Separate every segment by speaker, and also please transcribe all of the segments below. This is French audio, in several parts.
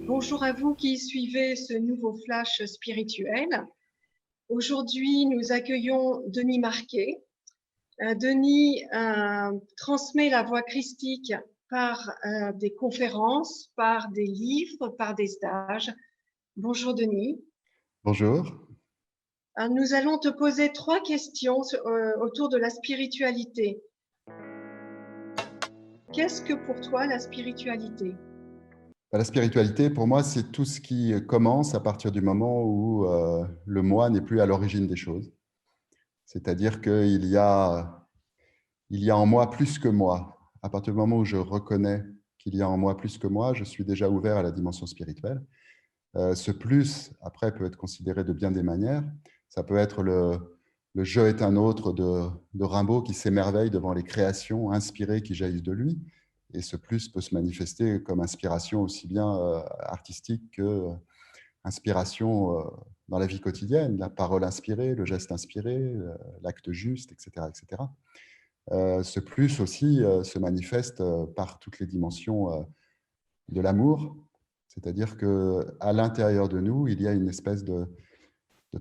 Speaker 1: Bonjour à vous qui suivez ce nouveau flash spirituel. Aujourd'hui, nous accueillons Denis Marquet. Denis transmet la voie christique par des conférences, par des livres, par des stages. Bonjour Denis.
Speaker 2: Bonjour.
Speaker 1: Nous allons te poser 3 questions autour de la spiritualité. Qu'est-ce que pour toi la spiritualité ?
Speaker 2: La spiritualité, pour moi, c'est tout ce qui commence à partir du moment où le moi n'est plus à l'origine des choses. C'est-à-dire qu'il y a en moi plus que moi. À partir du moment où je reconnais qu'il y a en moi plus que moi, je suis déjà ouvert à la dimension spirituelle. Ce plus, après, peut être considéré de bien des manières. Ça peut être le je est un autre de Rimbaud qui s'émerveille devant les créations inspirées qui jaillissent de lui. Et ce plus peut se manifester comme inspiration aussi bien artistique que inspiration dans la vie quotidienne, la parole inspirée, le geste inspiré, l'acte juste, etc. etc. Ce plus aussi se manifeste par toutes les dimensions de l'amour, c'est-à-dire qu'à l'intérieur de nous, il y a une espèce de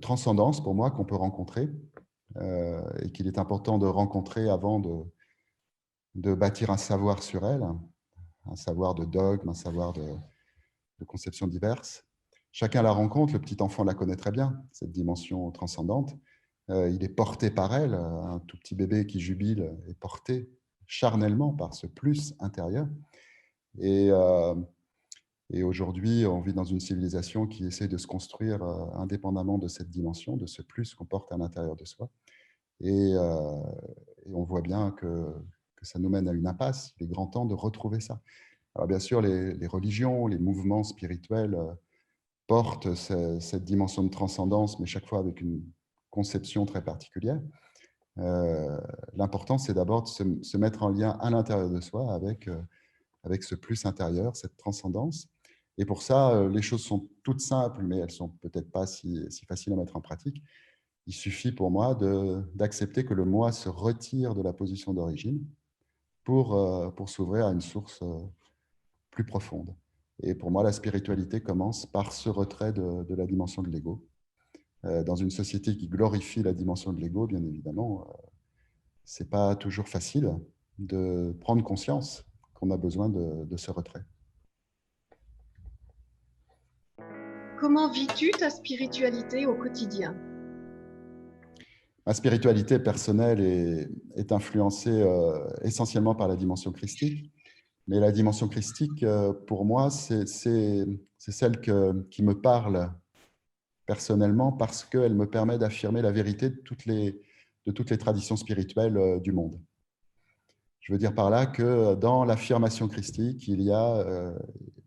Speaker 2: transcendance pour moi qu'on peut rencontrer et qu'il est important de rencontrer avant de bâtir un savoir sur elle, un savoir de dogme, un savoir de conceptions diverses. Chacun la rencontre, le petit enfant la connaît très bien, cette dimension transcendante. Il est porté par elle, un tout petit bébé qui jubile est porté charnellement par ce plus intérieur. Et, et aujourd'hui, on vit dans une civilisation qui essaie de se construire indépendamment de cette dimension, de ce plus qu'on porte à l'intérieur de soi. Et on voit bien que ça nous mène à une impasse. Il est grand temps de retrouver ça. Alors bien sûr, les religions, les mouvements spirituels portent cette dimension de transcendance, mais chaque fois avec une conception très particulière. L'important, c'est d'abord de se mettre en lien à l'intérieur de soi avec ce plus intérieur, cette transcendance. Et pour ça, les choses sont toutes simples, mais elles sont peut-être pas si faciles à mettre en pratique. Il suffit pour moi d'accepter que le moi se retire de la position d'origine pour s'ouvrir à une source plus profonde. Et pour moi, la spiritualité commence par ce retrait de la dimension de l'ego. Dans une société qui glorifie la dimension de l'ego, bien évidemment, ce n'est pas toujours facile de prendre conscience qu'on a besoin de ce retrait.
Speaker 1: Comment vis-tu ta spiritualité au quotidien ?
Speaker 2: Ma spiritualité personnelle est influencée essentiellement par la dimension christique. Mais la dimension christique, pour moi, c'est celle qui me parle personnellement parce qu'elle me permet d'affirmer la vérité de toutes les traditions spirituelles du monde. Je veux dire par là que dans l'affirmation christique, il y a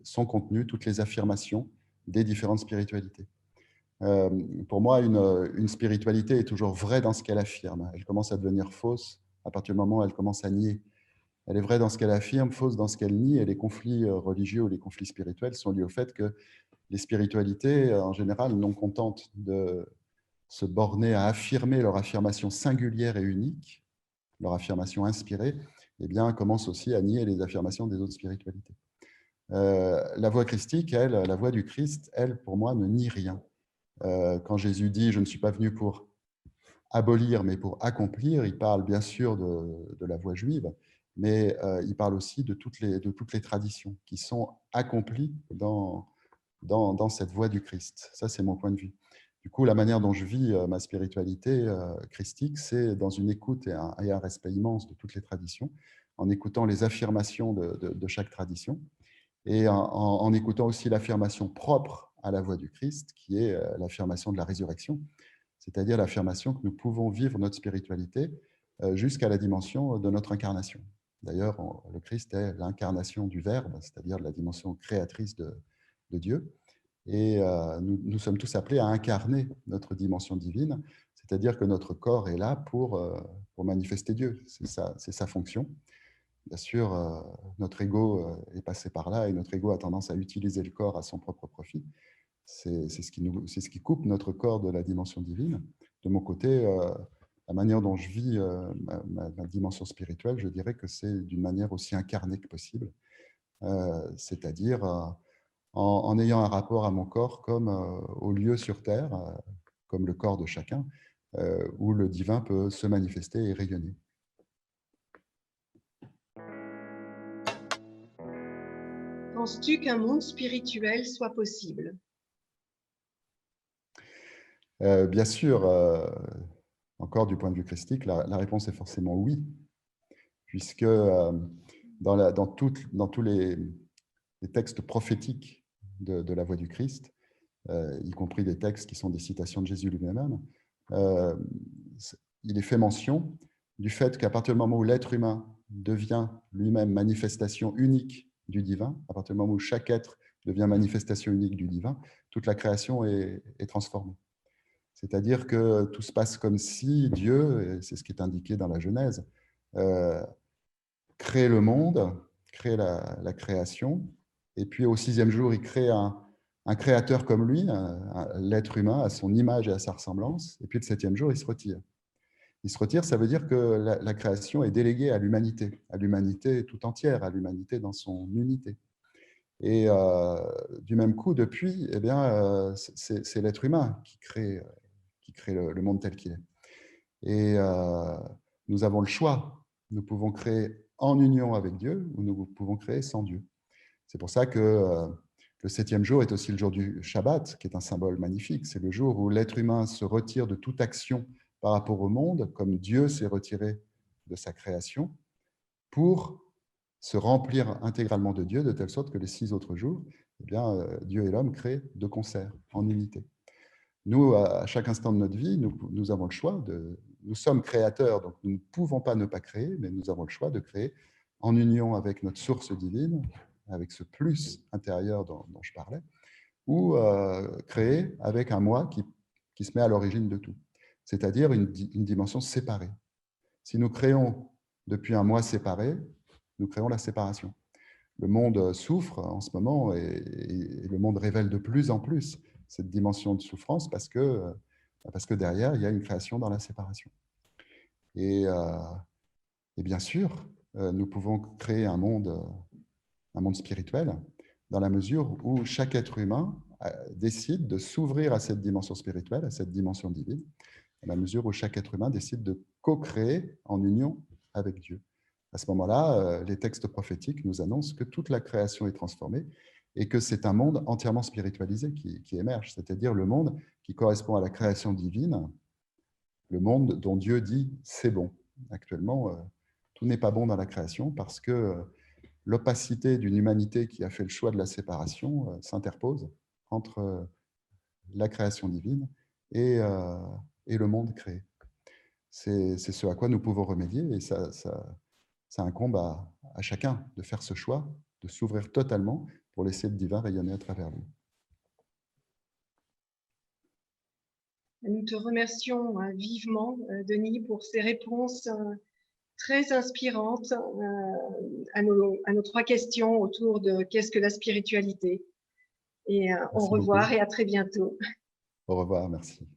Speaker 2: son contenu, toutes les affirmations des différentes spiritualités. Pour moi, une spiritualité est toujours vraie dans ce qu'elle affirme. Elle commence à devenir fausse à partir du moment où elle commence à nier. Elle est vraie dans ce qu'elle affirme, fausse dans ce qu'elle nie, et les conflits religieux ou les conflits spirituels sont liés au fait que les spiritualités, en général, non contentes de se borner à affirmer leur affirmation singulière et unique, leur affirmation inspirée, eh bien, commencent aussi à nier les affirmations des autres spiritualités. La voie christique, elle, la voie du Christ, elle, pour moi, ne nie rien. Quand Jésus dit « je ne suis pas venu pour abolir, mais pour accomplir », il parle bien sûr de la voie juive, mais il parle aussi de toutes les traditions qui sont accomplies dans cette voie du Christ. Ça, c'est mon point de vue. Du coup, la manière dont je vis ma spiritualité christique, c'est dans une écoute et un respect immense de toutes les traditions, en écoutant les affirmations de chaque tradition, et en écoutant aussi l'affirmation propre à la voie du Christ, qui est l'affirmation de la résurrection, c'est-à-dire l'affirmation que nous pouvons vivre notre spiritualité jusqu'à la dimension de notre incarnation. D'ailleurs, le Christ est l'incarnation du Verbe, c'est-à-dire la dimension créatrice de Dieu. Et nous sommes tous appelés à incarner notre dimension divine, c'est-à-dire que notre corps est là pour manifester Dieu. C'est sa fonction. Bien sûr, notre ego est passé par là et notre ego a tendance à utiliser le corps à son propre profit. C'est ce qui coupe notre corps de la dimension divine. De mon côté, la manière dont je vis ma dimension spirituelle, je dirais que c'est d'une manière aussi incarnée que possible, c'est-à-dire en ayant un rapport à mon corps comme au lieu sur Terre, comme le corps de chacun, où le divin peut se manifester et rayonner.
Speaker 1: Penses-tu qu'un monde spirituel soit possible?
Speaker 2: Bien sûr, encore du point de vue christique, la réponse est forcément oui, puisque dans tous les textes prophétiques de la voix du Christ, y compris des textes qui sont des citations de Jésus lui-même, il est fait mention du fait qu'à partir du moment où l'être humain devient lui-même manifestation unique du divin, à partir du moment où chaque être devient manifestation unique du divin, toute la création est transformée. C'est-à-dire que tout se passe comme si Dieu, et c'est ce qui est indiqué dans la Genèse, crée le monde, crée la création, et puis au sixième jour, il crée un créateur comme lui, l'être humain, à son image et à sa ressemblance, et puis le septième jour, il se retire. Il se retire, ça veut dire que la création est déléguée à l'humanité tout entière, à l'humanité dans son unité. Et du même coup, depuis, eh bien, c'est l'être humain qui crée le monde tel qu'il est. Et nous avons le choix. Nous pouvons créer en union avec Dieu ou nous pouvons créer sans Dieu. C'est pour ça que le septième jour est aussi le jour du Shabbat, qui est un symbole magnifique. C'est le jour où l'être humain se retire de toute action par rapport au monde, comme Dieu s'est retiré de sa création, pour se remplir intégralement de Dieu, de telle sorte que les 6 autres jours, eh bien, Dieu et l'homme créent de concert, en unité. Nous, à chaque instant de notre vie, nous avons le choix nous sommes créateurs, donc nous ne pouvons pas ne pas créer, mais nous avons le choix de créer en union avec notre source divine, avec ce plus intérieur dont je parlais, ou créer avec un moi qui se met à l'origine de tout, c'est-à-dire une dimension séparée. Si nous créons depuis un moi séparé, nous créons la séparation. Le monde souffre en ce moment et le monde révèle de plus en plus cette dimension de souffrance parce que derrière, il y a une création dans la séparation. Et bien sûr, nous pouvons créer un monde spirituel dans la mesure où chaque être humain décide de s'ouvrir à cette dimension spirituelle, à cette dimension divine, dans la mesure où chaque être humain décide de co-créer en union avec Dieu. À ce moment-là, les textes prophétiques nous annoncent que toute la création est transformée et que c'est un monde entièrement spiritualisé qui émerge, c'est-à-dire le monde qui correspond à la création divine, le monde dont Dieu dit « c'est bon ». Actuellement, tout n'est pas bon dans la création parce que l'opacité d'une humanité qui a fait le choix de la séparation s'interpose entre la création divine et le monde créé. C'est ce à quoi nous pouvons remédier et ça incombe à chacun de faire ce choix, de s'ouvrir totalement pour laisser le divin rayonner à travers lui.
Speaker 1: Nous te remercions vivement, Denis, pour ces réponses très inspirantes à nos 3 questions autour de qu'est-ce que la spiritualité. Et au revoir et à très bientôt.
Speaker 2: Au revoir, merci.